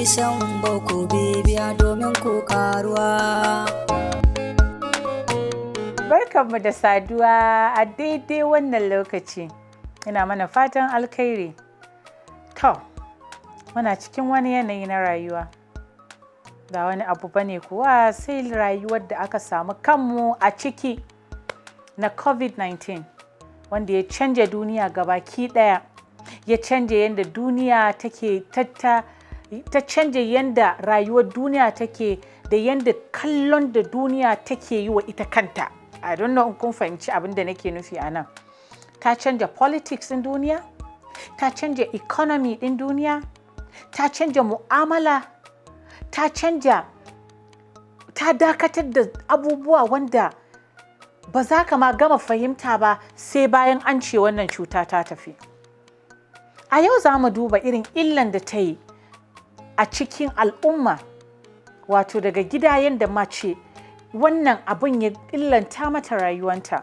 san ba ku bibiya domin ku karuwa. Barkanmu da saduwa a daidai wannan lokaci. Ina mana fatan alkhairi. To, muna cikin wani yanayi na rayuwa. Ba wani abu bane kuwa sai rayuwar da aka samu kanmu a ciki na COVID-19 wanda ya canja duniya gabaki ɗaya. Ya canja yadda duniya take ta canja yadda rayuwar duniya take da yadda kallon da duniya take yi wa ita kanta. I don't know in kun fahimci abin da nake nufi a nan. Ta canja politics ɗin duniya, ta canja economy ɗin duniya, ta canja mu'amala, ta dakatar da abubuwa wanda ba za ka ma gama fahimta ba sai bayan an ce wannan cuta ta tafi. A yau za mu duba irin illan da ta yi a cikin al'umma, wato daga gida yadda mace wannan abin ya illanta mata rayuwanta.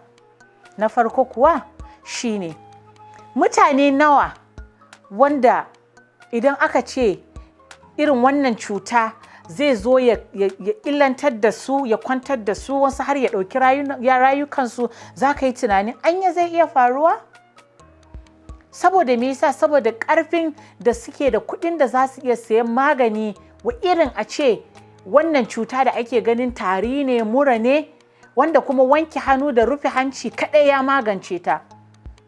Na farko kuwa shine mutane nawa wanda idan aka ce irin wannan cuta zai zo ya illantar da su, ya kwantar da su, wasu har ya ɗauki rayukansu, za ka yi tunanin anya zai iya faruwa? Saboda me yasa? Saboda ƙarfin da suke da kuɗin da za su iya sayan magani wa irin a ce wannan cuta da ake ganin tari ne, mura ne, wanda kuma wanke hannu da rufe hanci kaɗai ya magance ta.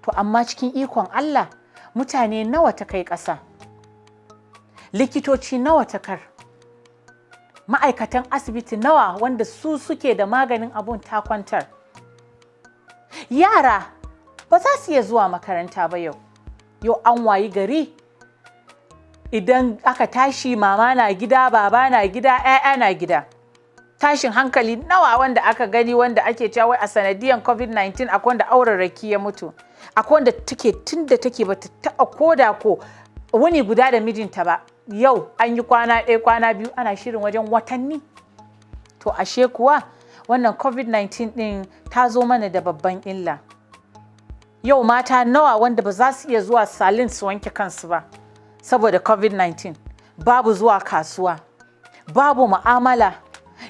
To amma cikin ikon Allah, mutane nawa ta kai ƙasa? Likitoci nawa ta kar? Ma'aikatan asibiti nawa wanda su suke da maganin abun ta kwantar? Yara ba za su iya zuwa makaranta ba yau. Yau an wayi gari idan aka tashi mama na gida, baba na gida, 'ya'ya na gida. Tashin hankali nawa wanda aka gani wanda ake cewa a sanadiyan COVID-19 akwai wanda aurarraki ya mutu. Akwai wanda tun da take bata taɓa koda ko wuni guda da mijinta ba. Yau an yi kwana ɗaya, kwana biyu, ana shirin wajen watanni. To ashe kuwa wannan COVID-19 ɗin ta zo mana da babban illa. Yau mata nawa wanda ba za su iya zuwa salon su wanke kansu ba saboda COVID-19. Babu zuwa kasuwa, babu mu'amala.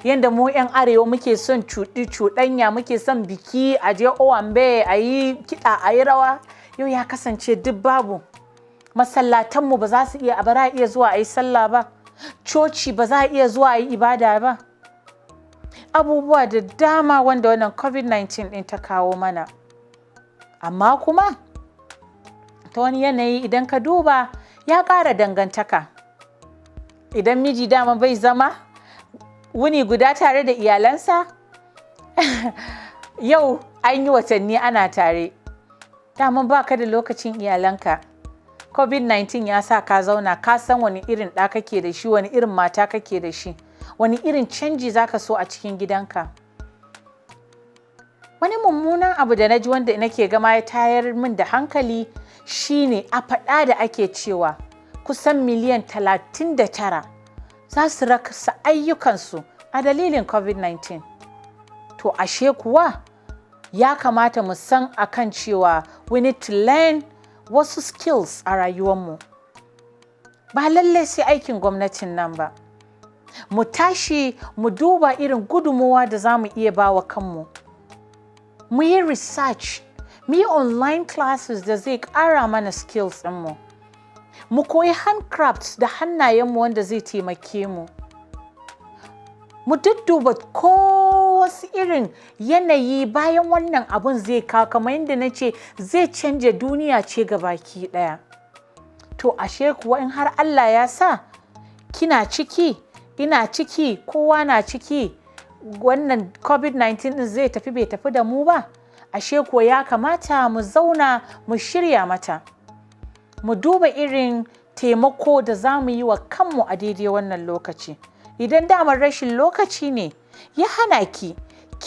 Yanda mu 'yan arewa muke son cuɗanya, muke son biki, a je owambe, a yi kiɗa, a yi rawa. Yau ya kasance duk babu. Masallatanmu ba za su iya zuwa a yi sallah ba. Coci ba za a iya zuwa a yi ibada ba. Abubuwa da dama wanda wannan COVID-19 ɗin ta kawo mana. Amma kuma ta wani yanayi idan ka duba ya ƙara dangantaka. Idan miji dama bai zama wuni guda tare da iyalansa, yau an yi watanni ana tare. Dama ba ka da lokacin iyalanka. COVID-19 ya sa ka zauna, ka san wani irin ɗa kake da shi, wani irin mata kake da shi, wani irin canji za ka so a cikin gidanka. Wani mummunan abu da na ji wanda nake gama ya tayar min da hankali shine a faɗa da ake cewa kusan miliyan 39 za su rasa ayyukansu a dalilin COVID-19. To ashe kuwa ya kamata mu san akan cewa we need to learn wasu skills a rayuwarmu. Ba lallai sai aikin gwamnatin nan ba. Mu tashi mu duba irin gudunmuwa da za mu iya ba wa kanmu. Mu yi research, mu yi online classes da zai ƙara mana skills ɗinmu. Mu koyi handcrafts da hannayenmu wanda zai taimake mu. Mu dudduba ko wasu irin yanayi bayan wannan abun zai kawo, kamar yadda na ce zai canja duniya ce gabaki ɗaya. To ashe kuwa in har Allah ya sa kina ciki, ina ciki, kowa na ciki, wannan COVID-19 ɗin zai tafi bai tafi da mu ba, ashe kuwa ya kamata mu zauna mu shirya mata. Mu duba irin taimako da za mu yi wa kanmu a daidai wannan lokaci. Idan damar rashin lokaci ne ya hana ki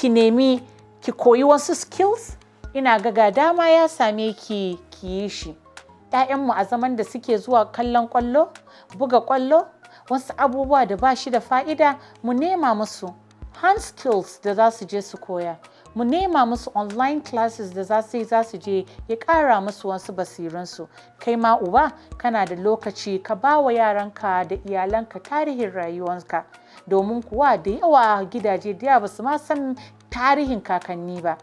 nemi ki koyi wasu skills, ina ga dama ya same ki yi shi. 'Ya'yanmu a zaman da suke zuwa kallon ƙwallo, buga ƙwallo, wasu abubuwa da ba shi da fa'ida, mu nema musu hand skills da za su je su koya. mu nema musu online classes da za su je ya ƙara musu wasu basiransu. Kai ma uba kana da lokaci ka ba wa yaranka da iyalanka tarihin rayuwarka, domin kuwa da yawa gidaje da yawa ba su ma san tarihin kakanni ba.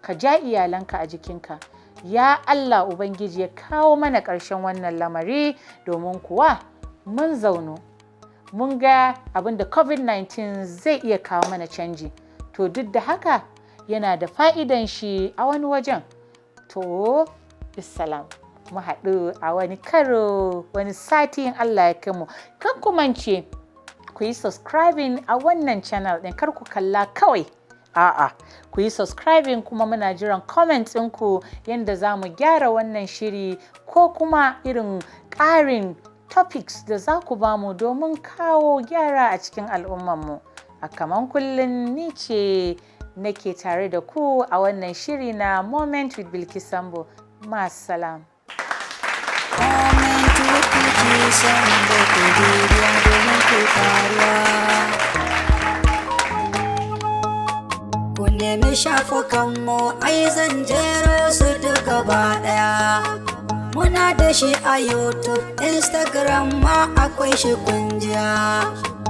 Ka ja iyalanka a jikinka. Ya Allah Ubangiji ya kawo mana ƙarshen wannan lamari, domin kuwa mun zauno mun ga abin da COVID-19 zai iya kawo mana canji. To duk da haka yana da fa'idan shi a wani wajen. To, bisalam, mu haɗu a wani karo, wani sati in Allah ya kai mu. Kan ku mance ku yi subscribing a wannan channel ɗin, kar ku kalla kawai. A'a, ku yi subscribing, kuma muna jiran comment ɗinku yadda za mu gyara wannan shiri, ko kuma irin ƙarin topics da za ku ba mu domin kawo gyara a cikin al'ummanmu. A kaman kullum ni ce nake tare da ku a wannan shiri na Moment with Bilki Sambo. Ma'assalam. Moment with Bilki Sambo, ku bibiya domin ku karuwa. Ku nemi shafukanmu, ai zan jero su duk gaba ɗaya. Muna da shi a YouTube, Instagram ma akwai shi kunjiya.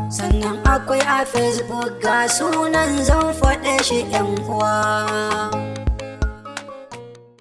Sannan akwai a Facebook, ga sunan zan faɗe shi 'yan uwa.